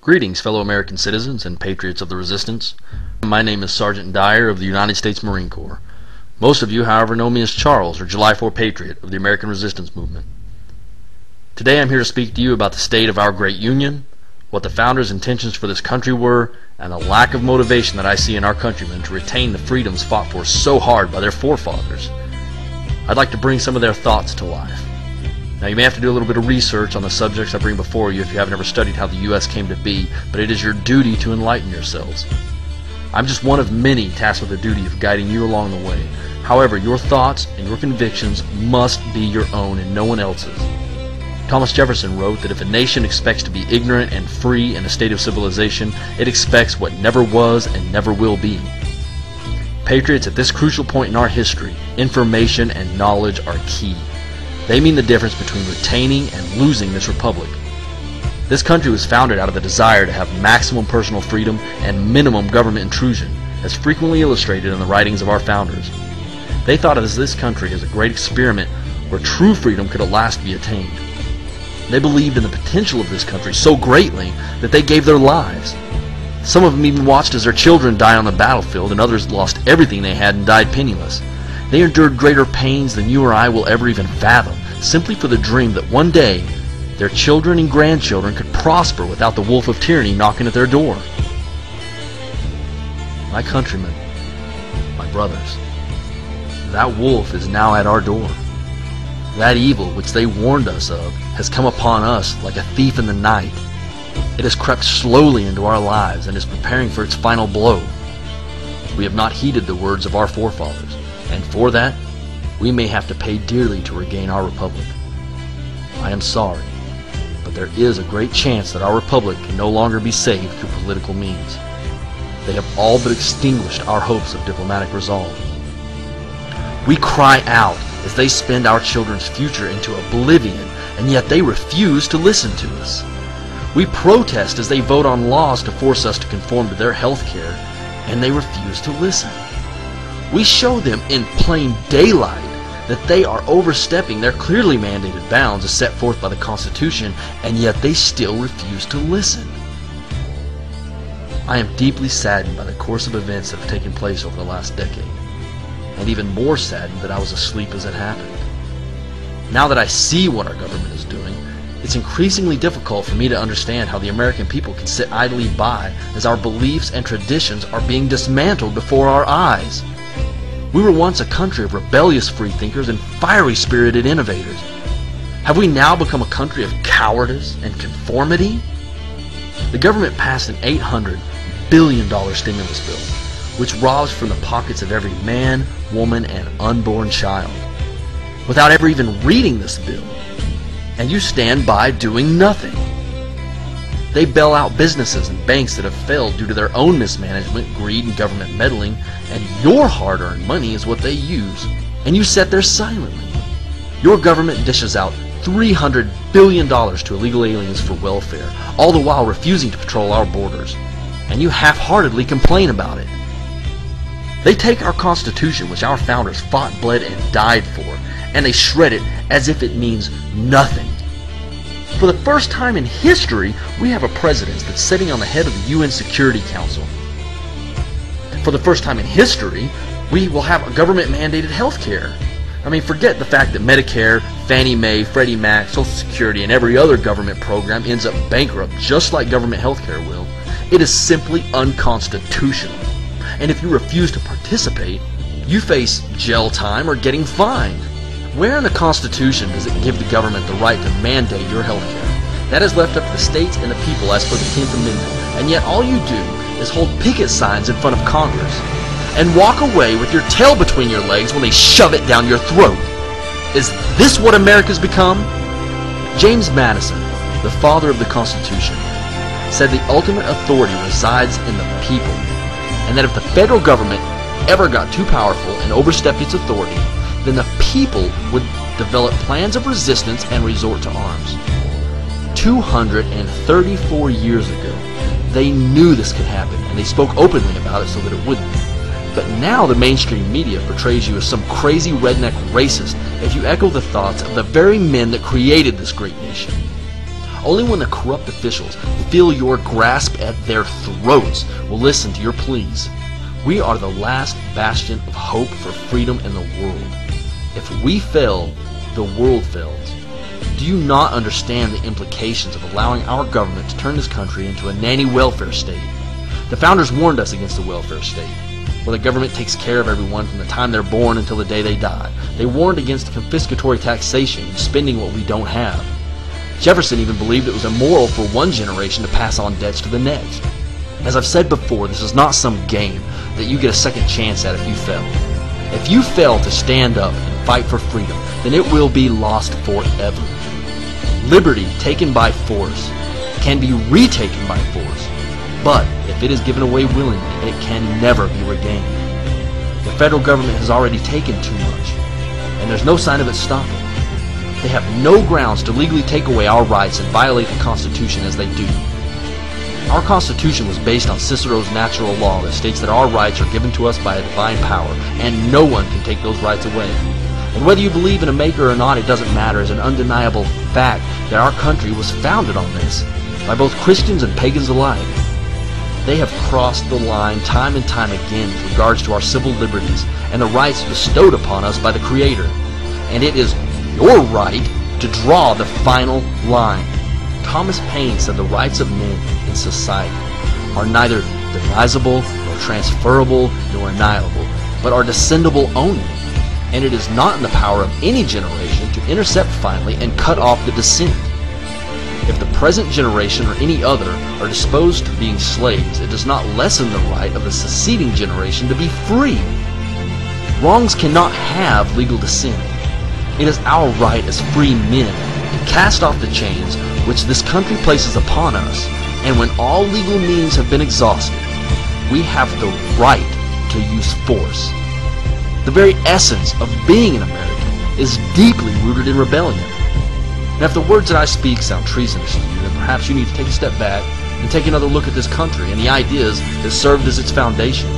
Greetings, fellow American citizens and patriots of the resistance. My name is Sergeant Dyer of the United States Marine Corps. Most of you, however, know me as Charles, or July 4 Patriot of the American Resistance Movement. Today I'm here to speak to you about the state of our great Union, what the founders' intentions for this country were, and the lack of motivation that I see in our countrymen to retain the freedoms fought for so hard by their forefathers. I'd like to bring some of their thoughts to life. Now, you may have to do a little bit of research on the subjects I bring before you if you haven't ever studied how the U.S. came to be, but it is your duty to enlighten yourselves. I'm just one of many tasked with the duty of guiding you along the way. However, your thoughts and your convictions must be your own and no one else's. Thomas Jefferson wrote that if a nation expects to be ignorant and free in a state of civilization, it expects what never was and never will be. Patriots, at this crucial point in our history, information and knowledge are key. They mean the difference between retaining and losing this republic. This country was founded out of the desire to have maximum personal freedom and minimum government intrusion, as frequently illustrated in the writings of our founders. They thought of this country as a great experiment where true freedom could at last be attained. They believed in the potential of this country so greatly that they gave their lives. Some of them even watched as their children die on the battlefield, and others lost everything they had and died penniless. They endured greater pains than you or I will ever even fathom, simply for the dream that one day their children and grandchildren could prosper without the wolf of tyranny knocking at their door. My countrymen, my brothers, that wolf is now at our door. That evil which they warned us of has come upon us like a thief in the night. It has crept slowly into our lives and is preparing for its final blow. We have not heeded the words of our forefathers, and for that, we may have to pay dearly to regain our republic. I am sorry, but there is a great chance that our republic can no longer be saved through political means. They have all but extinguished our hopes of diplomatic resolve. We cry out as they spend our children's future into oblivion, and yet they refuse to listen to us. We protest as they vote on laws to force us to conform to their health care, and they refuse to listen. We show them in plain daylight that they are overstepping their clearly mandated bounds as set forth by the Constitution, and yet they still refuse to listen. I am deeply saddened by the course of events that have taken place over the last decade, and even more saddened that I was asleep as it happened. Now that I see what our government is doing, it's increasingly difficult for me to understand how the American people can sit idly by as our beliefs and traditions are being dismantled before our eyes. We were once a country of rebellious freethinkers and fiery-spirited innovators. Have we now become a country of cowardice and conformity? The government passed an $800 billion stimulus bill, which robs from the pockets of every man, woman, and unborn child, without ever even reading this bill. And you stand by doing nothing. They bail out businesses and banks that have failed due to their own mismanagement, greed, and government meddling, and your hard-earned money is what they use, and you sit there silently. Your government dishes out $300 billion to illegal aliens for welfare, all the while refusing to patrol our borders, and you half-heartedly complain about it. They take our Constitution, which our founders fought, bled, and died for, and they shred it as if it means nothing. For the first time in history, we have a president that's sitting on the head of the UN Security Council. For the first time in history, we will have a government-mandated health care. I mean, forget the fact that Medicare, Fannie Mae, Freddie Mac, Social Security, and every other government program ends up bankrupt just like government health care will. It is simply unconstitutional. And if you refuse to participate, you face jail time or getting fined. Where in the Constitution does it give the government the right to mandate your health care? That is left up to the states and the people as per the 10th Amendment, and yet all you do is hold picket signs in front of Congress and walk away with your tail between your legs when they shove it down your throat. Is this what America's become? James Madison, the father of the Constitution, said the ultimate authority resides in the people, and that if the federal government ever got too powerful and overstepped its authority, then the people would develop plans of resistance and resort to arms. 234 years ago, they knew this could happen, and they spoke openly about it so that it wouldn't. But now the mainstream media portrays you as some crazy redneck racist if you echo the thoughts of the very men that created this great nation. Only when the corrupt officials feel your grasp at their throats will listen to your pleas. We are the last bastion of hope for freedom in the world. If we fail, the world fails. Do you not understand the implications of allowing our government to turn this country into a nanny welfare state? The founders warned us against the welfare state, where the government takes care of everyone from the time they're born until the day they die. They warned against confiscatory taxation and spending what we don't have. Jefferson even believed it was immoral for one generation to pass on debts to the next. As I've said before, this is not some game that you get a second chance at if you fail. If you fail to stand up and fight for freedom, then it will be lost forever. Liberty taken by force can be retaken by force, but if it is given away willingly, it can never be regained. The federal government has already taken too much, and there's no sign of it stopping. They have no grounds to legally take away our rights and violate the Constitution as they do. Our Constitution was based on Cicero's natural law that states that our rights are given to us by a divine power, and no one can take those rights away. And whether you believe in a maker or not, it doesn't matter. It's an undeniable fact that our country was founded on this, by both Christians and pagans alike. They have crossed the line time and time again with regards to our civil liberties and the rights bestowed upon us by the Creator. And it is your right to draw the final line. Thomas Paine said the rights of men in society are neither divisible, nor transferable, nor annihilable, but are descendable only. And it is not in the power of any generation to intercept finally and cut off the descent. If the present generation or any other are disposed to being slaves, it does not lessen the right of the succeeding generation to be free. Wrongs cannot have legal descent. It is our right as free men to cast off the chains which this country places upon us, and when all legal means have been exhausted, we have the right to use force. The very essence of being an American is deeply rooted in rebellion. And if the words that I speak sound treasonous to you, then perhaps you need to take a step back and take another look at this country and the ideas that served as its foundation.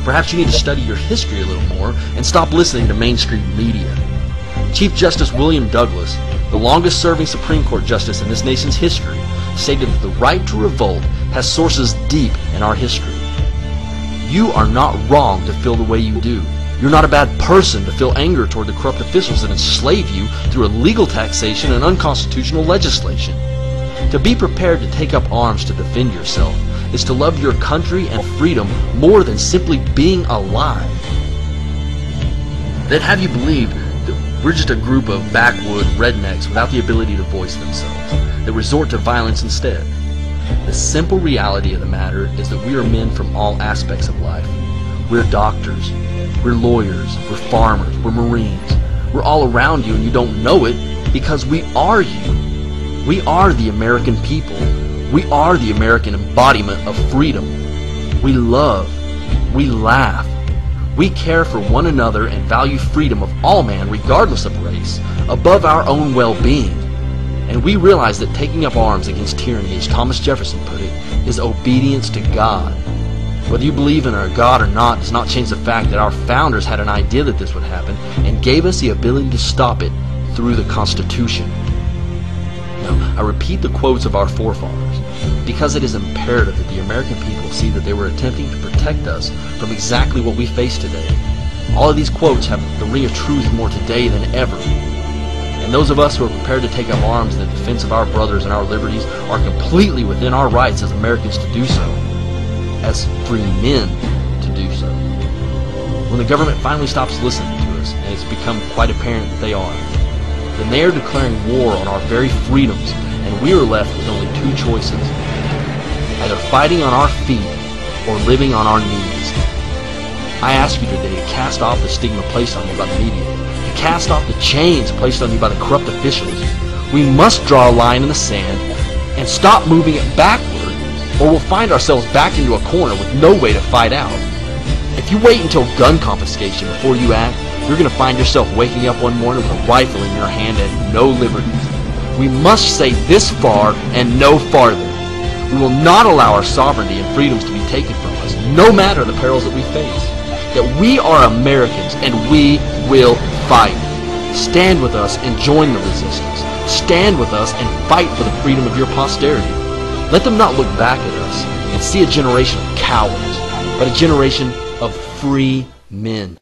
Perhaps you need to study your history a little more and stop listening to mainstream media. Chief Justice William Douglas, the longest-serving Supreme Court justice in this nation's history, stated that the right to revolt has sources deep in our history. You are not wrong to feel the way you do. You're not a bad person to feel anger toward the corrupt officials that enslave you through illegal taxation and unconstitutional legislation. To be prepared to take up arms to defend yourself is to love your country and freedom more than simply being alive. Then have you believe that we're just a group of backwood rednecks without the ability to voice themselves, that resort to violence instead? The simple reality of the matter is that we are men from all aspects of life. We're doctors, we're lawyers, we're farmers, we're Marines. We're all around you and you don't know it because we are you. We are the American people. We are the American embodiment of freedom. We love. We laugh. We care for one another and value freedom of all man regardless of race, above our own well-being. And we realize that taking up arms against tyranny, as Thomas Jefferson put it, is obedience to God. Whether you believe in a God or not does not change the fact that our founders had an idea that this would happen and gave us the ability to stop it through the Constitution. Now, I repeat the quotes of our forefathers because it is imperative that the American people see that they were attempting to protect us from exactly what we face today. All of these quotes have the ring of truth more today than ever. And those of us who are prepared to take up arms in the defense of our brothers and our liberties are completely within our rights as Americans to do so, as free men to do so. When the government finally stops listening to us, and it's become quite apparent that they are, then they are declaring war on our very freedoms, and we are left with only two choices: either fighting on our feet or living on our knees. I ask you today to cast off the stigma placed on you by the media, to cast off the chains placed on you by the corrupt officials. We must draw a line in the sand and stop moving it backward, or we'll find ourselves backed into a corner with no way to fight out. If you wait until gun confiscation before you act, you're going to find yourself waking up one morning with a rifle in your hand and no liberties. We must say this far and no farther. We will not allow our sovereignty and freedoms to be taken from us, no matter the perils that we face. That we are Americans and we will fight. Stand with us and join the resistance. Stand with us and fight for the freedom of your posterity. Let them not look back at us and see a generation of cowards, but a generation of free men.